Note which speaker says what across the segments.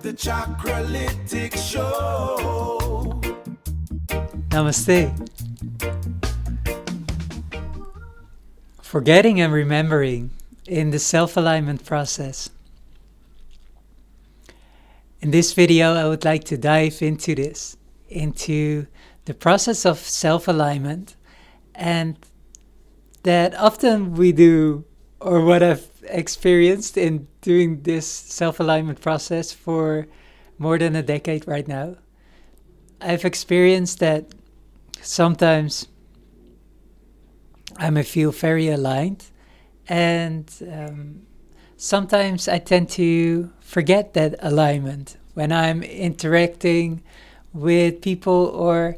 Speaker 1: The Chakralytics Show.
Speaker 2: Namaste. Forgetting and remembering in the self-alignment process. In this video, I would like to dive into the process of self-alignment, and that often we do, or what I've experienced in doing this self-alignment process for more than a decade right now. I've experienced that sometimes I may feel very aligned, and sometimes I tend to forget that alignment when I'm interacting with people, or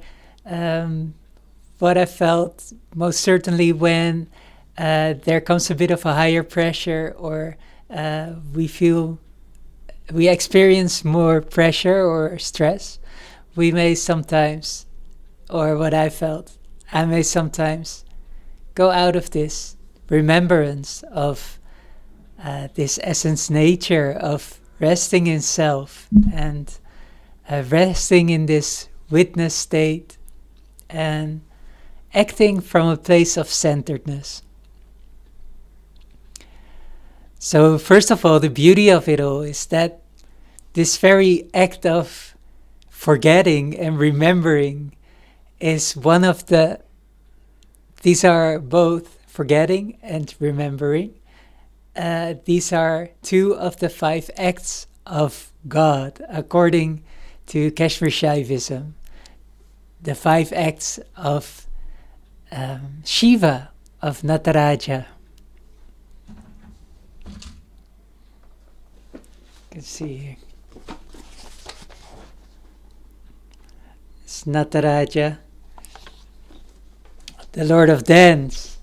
Speaker 2: what I felt most certainly when there comes a bit of a higher pressure, or we experience more pressure or stress. We may sometimes, or what I felt, I may sometimes go out of this remembrance of this essence nature of resting in self, and resting in this witness state, and acting from a place of centeredness. So first of all, the beauty of it all is that this very act of forgetting and remembering is these are both forgetting and remembering. These are two of the 5 acts of God, according to Kashmir Shaivism. The 5 acts of Shiva, of Nataraja. You can see here. It's Nataraja, the Lord of Dance.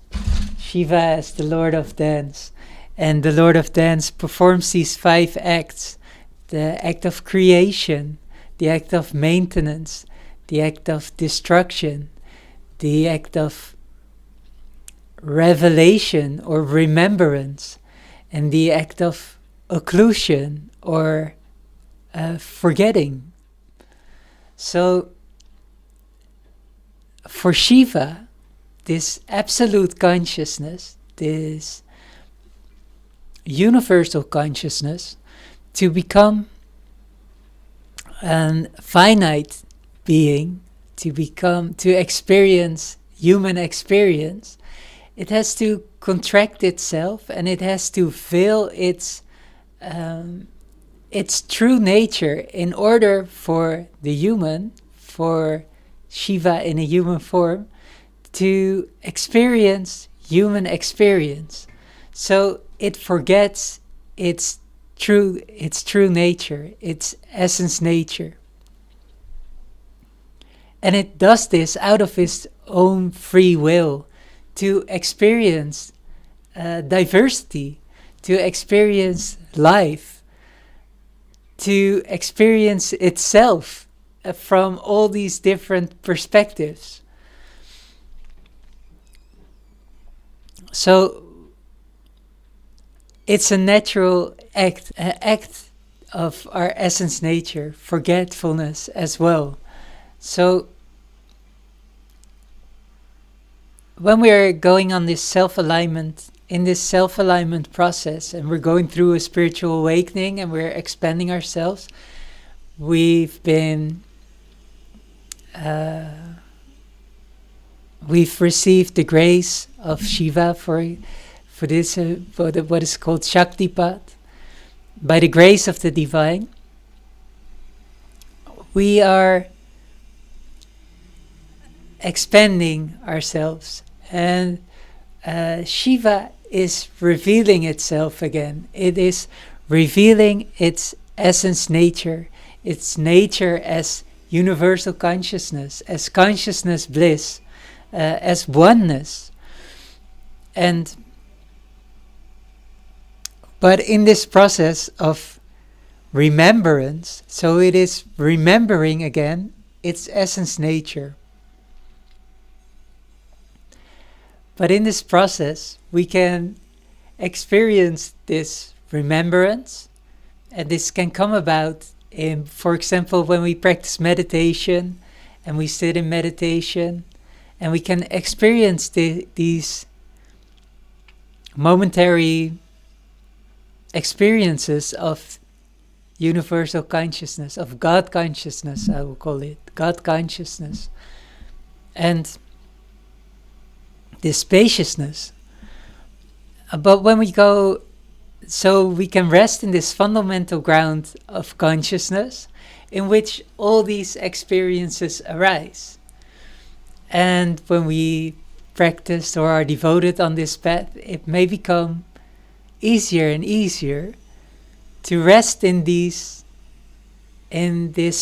Speaker 2: Shiva is the Lord of Dance. And the Lord of Dance performs these 5 acts. The act of creation, the act of maintenance, the act of destruction, the act of revelation or remembrance, and the act of occlusion or forgetting. So for Shiva, this absolute consciousness, this universal consciousness, to become a finite being, to experience human experience, it has to contract itself, and it has to veil its true nature in order for the human, for Shiva in a human form, to experience human experience. So it forgets its true nature, its essence nature. And it does this out of its own free will, to experience diversity, to experience life, to experience itself from all these different perspectives. So it's a natural act of our essence nature, forgetfulness as well. So when we're going on this self-alignment, in this self-alignment process, and we're going through a spiritual awakening, and we're expanding ourselves, we've received the grace of Shiva for this, what is called Shaktipat. By the grace of the divine, we are expanding ourselves, and Shiva is revealing itself again. It is revealing its essence nature, its nature as universal consciousness, as consciousness bliss, as oneness. But in this process of remembrance, so it is remembering again its essence nature. But in this process, we can experience this remembrance. And this can come about in, for example, when we practice meditation and we sit in meditation, and we can experience these momentary experiences of universal consciousness, of God consciousness, I will call it, God consciousness. And this spaciousness. But when we go, so we can rest in this fundamental ground of consciousness in which all these experiences arise. And when we practice or are devoted on this path, it may become easier and easier to rest in this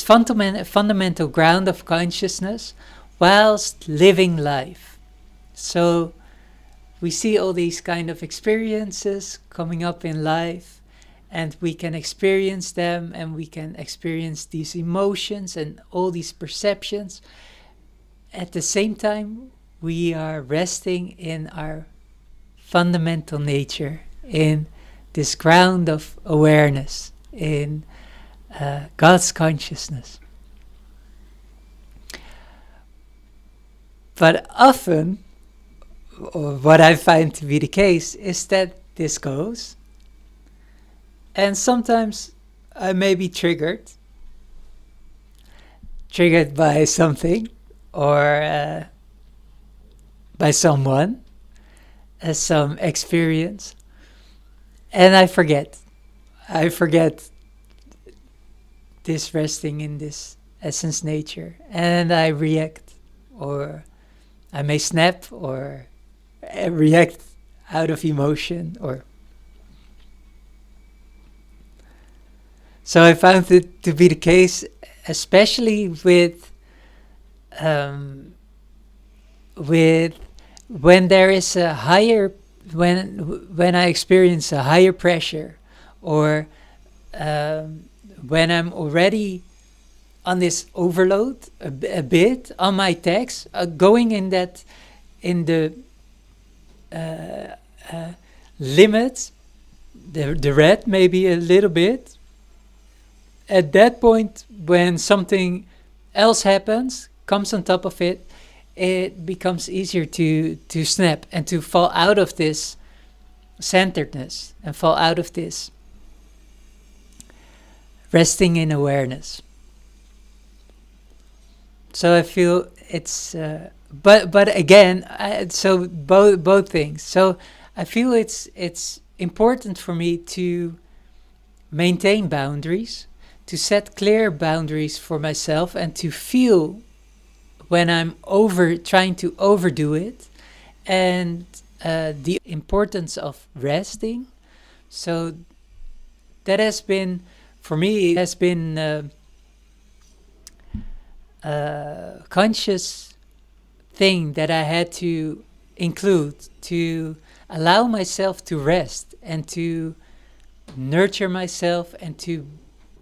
Speaker 2: fundamental ground of consciousness whilst living life. So we see all these kind of experiences coming up in life, and we can experience them, and we can experience these emotions and all these perceptions. At the same time, we are resting in our fundamental nature, in this ground of awareness, in God's consciousness. But often, or what I find to be the case, is that this goes, and sometimes I may be triggered by something, or by someone, as some experience, and I forget this resting in this essence nature, and I react, or I may snap, or react out of emotion, or so I found it to be the case, especially with when there is a higher, when I experience a higher pressure, or when I'm already on this overload a bit on my text, going in the limit, the red maybe a little bit. At that point, when something else happens, comes on top of it, it becomes easier to snap and to fall out of this centeredness and fall out of this resting in awareness. So I feel it's, but again, so both things. So I feel it's important for me to maintain boundaries, to set clear boundaries for myself, and to feel when I'm trying to overdo it, and the importance of resting. So that has been, for me, has been a conscious thing that I had to include, to allow myself to rest and to nurture myself and to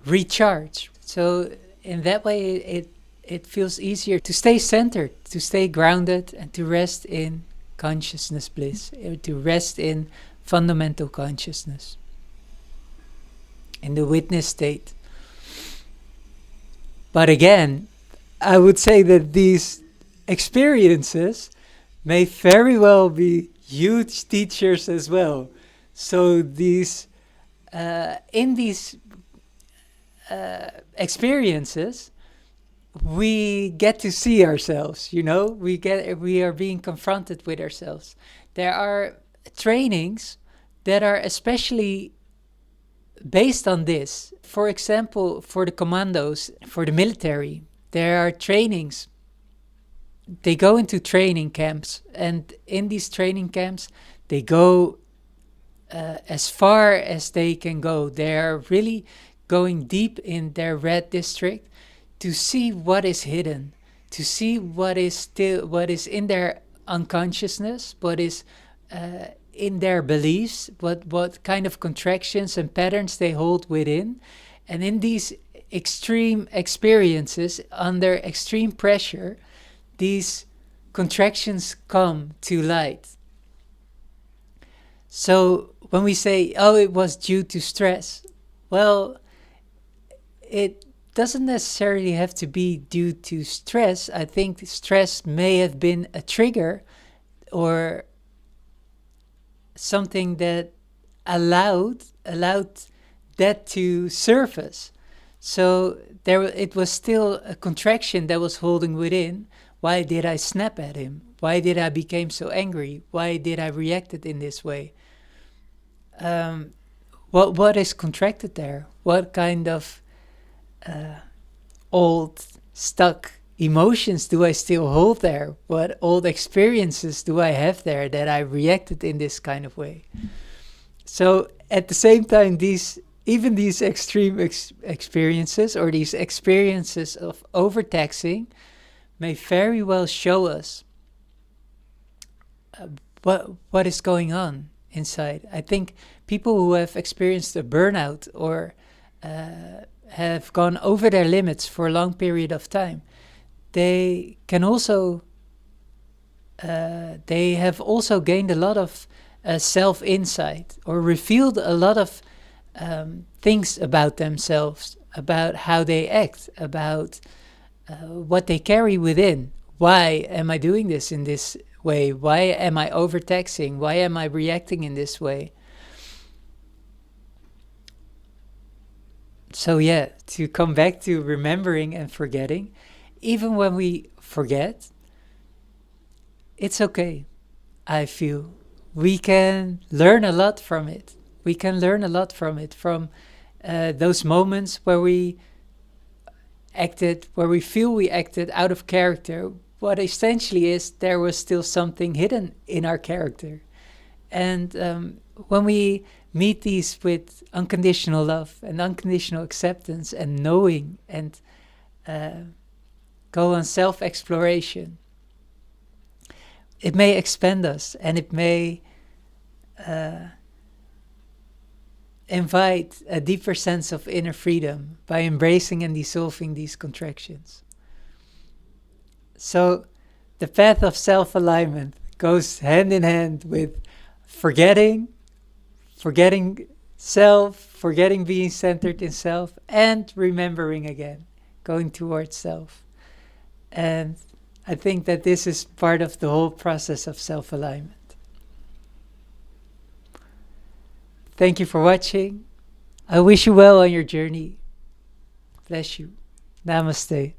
Speaker 2: recharge. So in that way, it feels easier to stay centered, to stay grounded, and to rest in consciousness bliss, to rest in fundamental consciousness, in the witness state. But again, I would say that these experiences may very well be huge teachers as well. So these, in these experiences, we get to see ourselves, we are being confronted with ourselves. There are trainings that are especially based on this. For example, for the commandos, for the military, there are trainings. They go into training camps, and in these training camps, they go as far as they can go. They are really going deep in their red district to see what is hidden, to see what is in their unconsciousness, what is in their beliefs, what kind of contractions and patterns they hold within. And in these extreme experiences, under extreme pressure, these contractions come to light. So when we say, oh, it was due to stress, well, it doesn't necessarily have to be due to stress. I think stress may have been a trigger or something that allowed that to surface. So it was still a contraction that was holding within. Why did I snap at him? Why did I become so angry? Why did I reacted in this way? What is contracted there? What kind of old stuck emotions do I still hold there? What old experiences do I have there that I reacted in this kind of way? So at the same time, these extreme experiences or these experiences of overtaxing may very well show us what is going on inside. I think people who have experienced a burnout or have gone over their limits for a long period of time, they can also they have also gained a lot of self-insight or revealed a lot of things about themselves, about how they act, about what they carry within. Why am I doing this in this way? Why am I overtaxing? Why am I reacting in this way? So yeah, to come back to remembering and forgetting, even when we forget, it's okay, I feel. We can learn a lot from it. We can learn a lot from it, from those moments where we feel we acted out of character. What essentially is, there was still something hidden in our character. And when we meet these with unconditional love and unconditional acceptance and knowing and go on self-exploration, it may expand us and it may invite a deeper sense of inner freedom by embracing and dissolving these contractions. So the path of self-alignment goes hand in hand with forgetting self, forgetting being centered in self, and remembering again, going towards self. And I think that this is part of the whole process of self-alignment. Thank you for watching. I wish you well on your journey. Bless you. Namaste.